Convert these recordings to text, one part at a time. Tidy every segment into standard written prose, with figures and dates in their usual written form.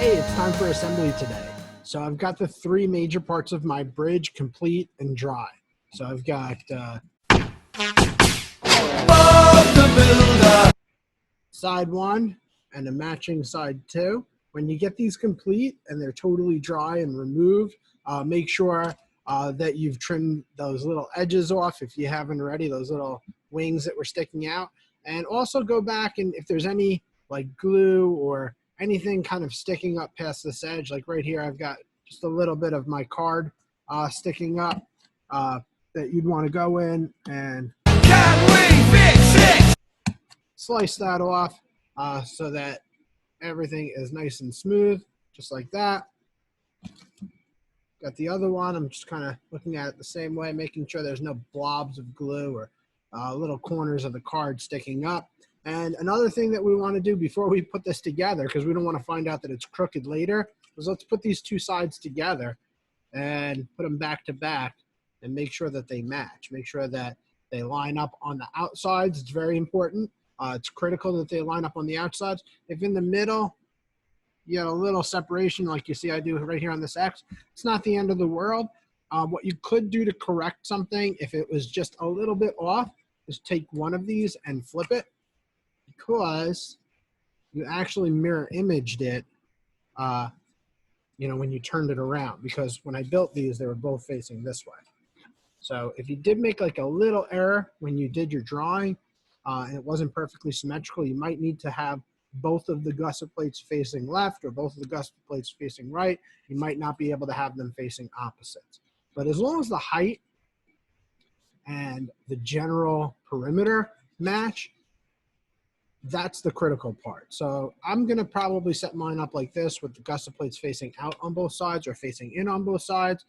Hey, it's time for assembly today. So I've got the three major parts of my bridge complete and dry. So I've got side one and a matching side two. When you get these complete and they're totally dry and removed, make sure that you've trimmed those little edges off if you haven't already, those little wings that were sticking out. And also go back, and if there's any like glue or anything kind of sticking up past this edge, like right here, I've got just a little bit of my card sticking up that you'd want to go in and slice that off so that everything is nice and smooth, just like that. Got the other one. I'm just kind of looking at it the same way, making sure there's no blobs of glue or little corners of the card sticking up. And another thing that we want to do before we put this together, because we don't want to find out that it's crooked later, is let's put these two sides together and put them back to back and make sure that they match. Make sure that they line up on the outsides. It's very important. It's critical that they line up on the outsides. If in the middle you have a little separation like you see I do right here on this X, it's not the end of the world. What you could do to correct something if it was just a little bit off is take one of these and flip it, because you actually mirror imaged it when you turned it around, because when I built these, they were both facing this way. So if you did make like a little error when you did your drawing and it wasn't perfectly symmetrical, you might need to have both of the gusset plates facing left or both of the gusset plates facing right. You might not be able to have them facing opposites. But as long as the height and the general perimeter match, that's the critical part. So I'm going to probably set mine up like this with the gusset plates facing out on both sides or facing in on both sides.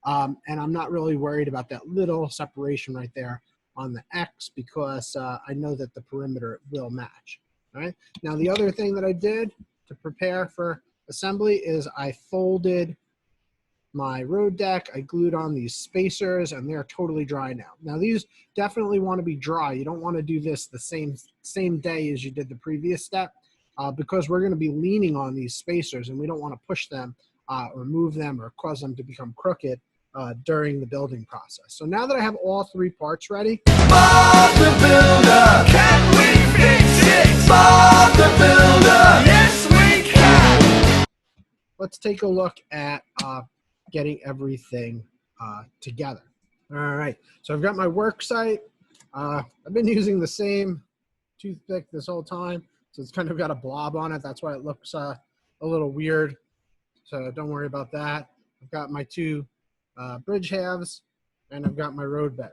And I'm not really worried about that little separation right there on the X, because I know that the perimeter will match. All right. Now, the other thing that I did to prepare for assembly is I folded my road deck. I glued on these spacers, and they're totally dry now. Now, these definitely want to be dry. You don't want to do this the same day as you did the previous step, because we're going to be leaning on these spacers, and we don't want to push them or move them or cause them to become crooked during the building process. So now that I have all three parts ready, Bob the Builder, can we fix it? Bob the Builder, yes we can. let's take a look at getting everything together. All right, so I've got my work site. I've been using the same toothpick this whole time, so it's kind of got a blob on it. That's why it looks a little weird, so don't worry about that. I've got my two bridge halves, and I've got my road bed.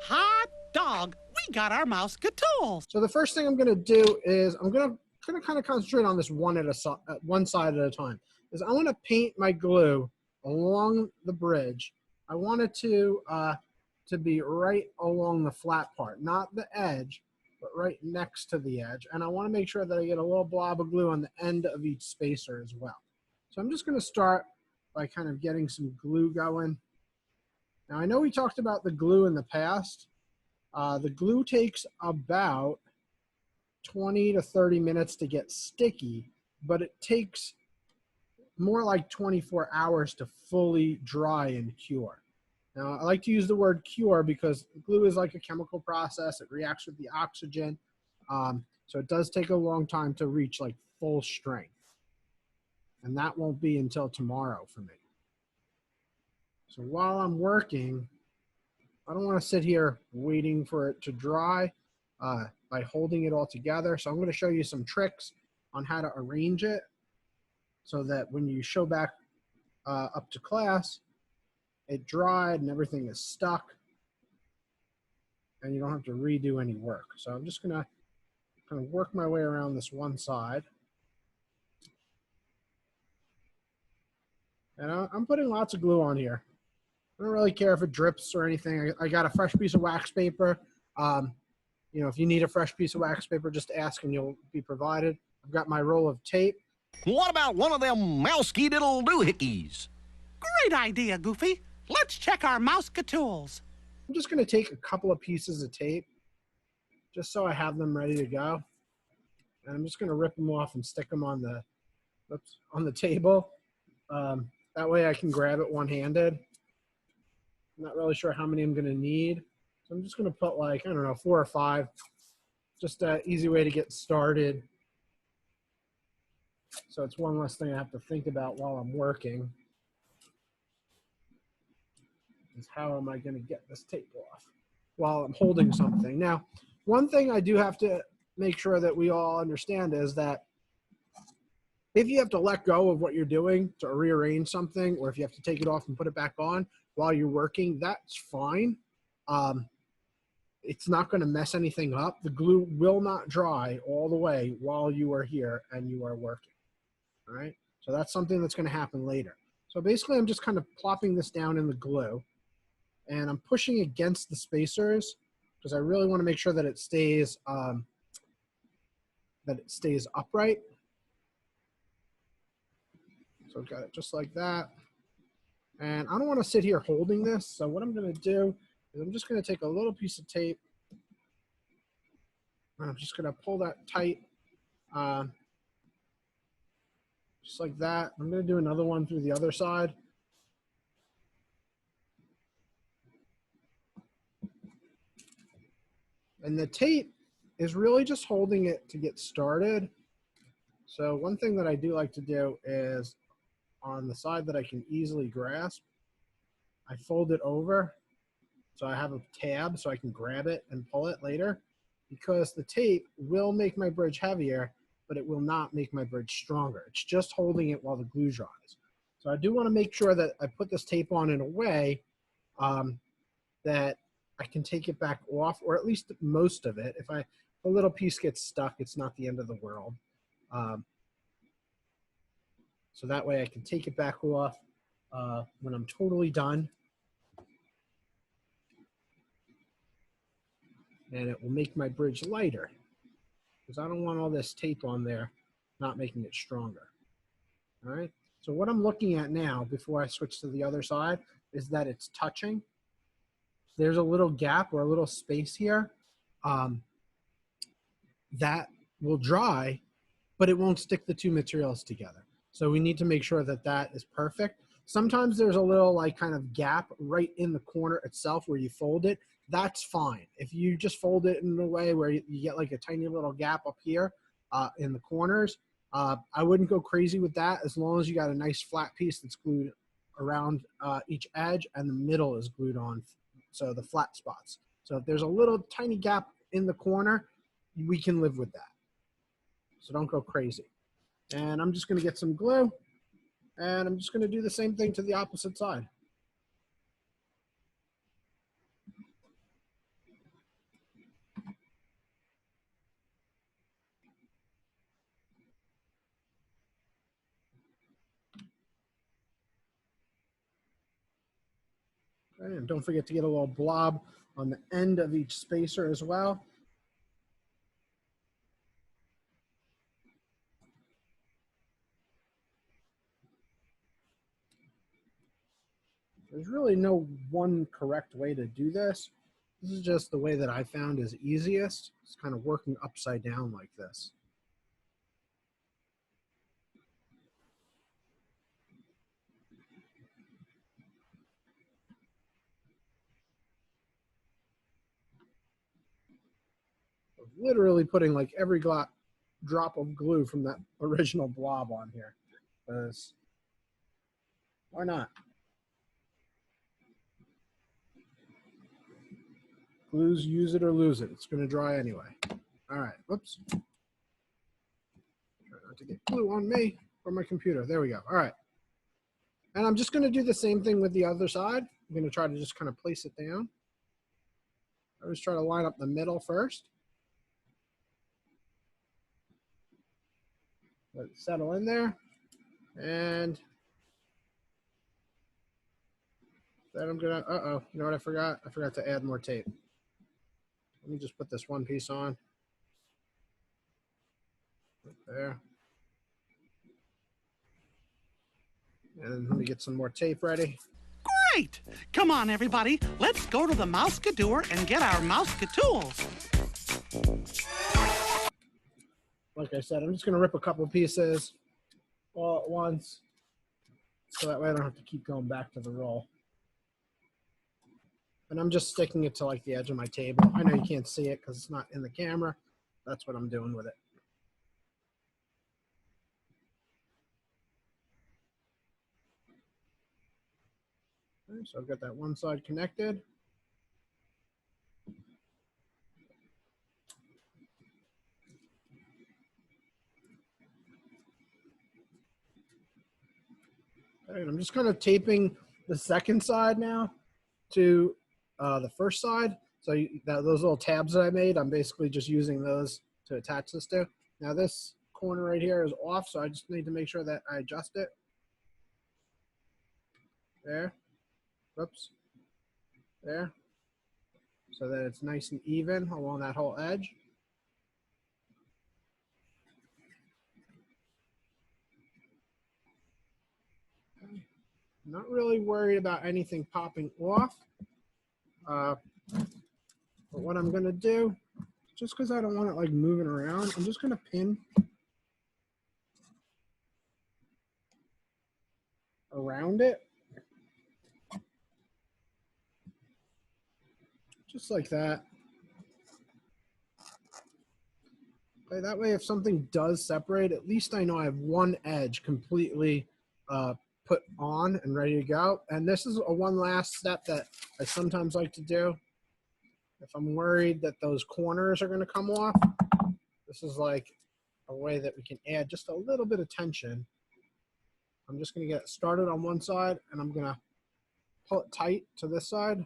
Hot dog, we got our Mousecatools. So the first thing I'm going to do is I'm going to kind of concentrate on this one side at a time. Is I want to paint my glue along the bridge. I want it to be right along the flat part, not the edge, but right next to the edge. And I want to make sure that I get a little blob of glue on the end of each spacer as well. So I'm just going to start by kind of getting some glue going. Now, I know we talked about the glue in the past. The glue takes about 20 to 30 minutes to get sticky, but it takes more like 24 hours to fully dry and cure. Now, I like to use the word cure because glue is like a chemical process. It reacts with the oxygen. So it does take a long time to reach like full strength. And that won't be until tomorrow for me. So while I'm working, I don't want to sit here waiting for it to dry by holding it all together. So I'm going to show you some tricks on how to arrange it so that when you show back up to class, it dried and everything is stuck and you don't have to redo any work. So I'm just going to kind of work my way around this one side. And I'm putting lots of glue on here. I don't really care if it drips or anything. I got a fresh piece of wax paper. If you need a fresh piece of wax paper, just ask and you'll be provided. I've got my roll of tape. What about one of them mousey diddle doohickeys? Great idea, Goofy. Let's check our Mousecatools. I'm just going to take a couple of pieces of tape just so I have them ready to go. And I'm just going to rip them off and stick them on the oops, on the table. That way I can grab it one-handed. I'm not really sure how many I'm going to need. So I'm just going to put like, I don't know, 4 or 5. Just an easy way to get started. So it's one less thing I have to think about while I'm working. Is how am I going to get this tape off while I'm holding something? Now, one thing I do have to make sure that we all understand is that if you have to let go of what you're doing to rearrange something, or if you have to take it off and put it back on while you're working, that's fine. It's not going to mess anything up. The glue will not dry all the way while you are here and you are working. All right. So that's something that's going to happen later. So basically, I'm just kind of plopping this down in the glue, and I'm pushing against the spacers because I really want to make sure that it stays upright. So I've got it just like that. And I don't want to sit here holding this. So what I'm going to do is I'm just going to take a little piece of tape. And I'm just going to pull that tight. Just like that. I'm going to do another one through the other side. And the tape is really just holding it to get started. So one thing that I do like to do is on the side that I can easily grasp, I fold it over so I have a tab so I can grab it and pull it later, because the tape will make my bridge heavier, but it will not make my bridge stronger. It's just holding it while the glue dries. So I do want to make sure that I put this tape on in a way that I can take it back off, or at least most of it. If a little piece gets stuck, it's not the end of the world. So that way I can take it back off when I'm totally done. And it will make my bridge lighter, because I don't want all this tape on there not making it stronger. All right. So what I'm looking at now before I switch to the other side is that it's touching. There's a little gap or a little space here that will dry, but it won't stick the two materials together. So we need to make sure that that is perfect. Sometimes there's a little like kind of gap right in the corner itself where you fold it. That's fine. If you just fold it in a way where you get like a tiny little gap up here in the corners, I wouldn't go crazy with that, as long as you got a nice flat piece that's glued around each edge and the middle is glued on, so the flat spots. So if there's a little tiny gap in the corner, we can live with that. So don't go crazy. And I'm just going to get some glue, and I'm just going to do the same thing to the opposite side. Okay, and don't forget to get a little blob on the end of each spacer as well. There's really no one correct way to do this. This is just the way that I found is easiest. It's kind of working upside down like this. Literally putting like every drop of glue from that original blob on here. Because why not? Glues, use it or lose it. It's going to dry anyway. All right. Whoops. Try not to get glue on me or my computer. There we go. All right. And I'm just going to do the same thing with the other side. I'm going to try to just kind of place it down. I always try to line up the middle first. Let it settle in there. And then I'm going to, you know what I forgot? I forgot to add more tape. Let me just put this one piece on. Right there. And let me get some more tape ready. Great! Come on, everybody. Let's go to the Mouseketeer and get our Mouske tools. Like I said, I'm just going to rip a couple pieces all at once. So that way I don't have to keep going back to the roll. And I'm just sticking it to like the edge of my table. I know you can't see it because it's not in the camera. That's what I'm doing with it. Okay, so I've got that one side connected. Okay, and I'm just kind of taping the second side now to the first side. So those little tabs that I made, I'm basically just using those to attach this to. Now this corner right here is off, so I just need to make sure that I adjust it. There. Whoops. There. So that it's nice and even along that whole edge. Okay. Not really worried about anything popping off. But what I'm going to do, just because I don't want it like moving around, I'm just going to pin around it. Just like that. Okay, that way if something does separate, at least I know I have one edge completely put on and ready to go. And this is one last step that I sometimes like to do. If I'm worried that those corners are going to come off, this is like a way that we can add just a little bit of tension. I'm just going to get it started on one side, and I'm going to pull it tight to this side,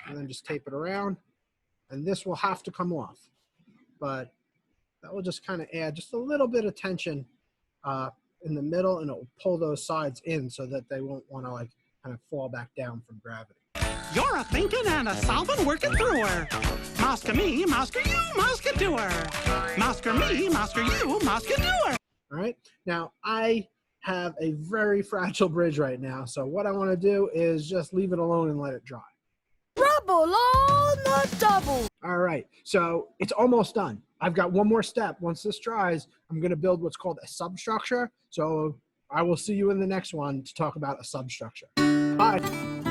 and then just tape it around. And this will have to come off, but that will just kind of add just a little bit of tension in the middle, and it will pull those sides in so that they won't want to like kind of fall back down from gravity. You're a thinking and a solving, working through her. Mousker me, Mousker you, Mousker doer. Mousker me, Mousker you, Mousker doer. All right. Now I have a very fragile bridge right now, so what I want to do is just leave it alone and let it dry. Rubble on the double. All right, so it's almost done. I've got one more step. Once this dries, I'm going to build what's called a substructure. So I will see you in the next one to talk about a substructure. Bye.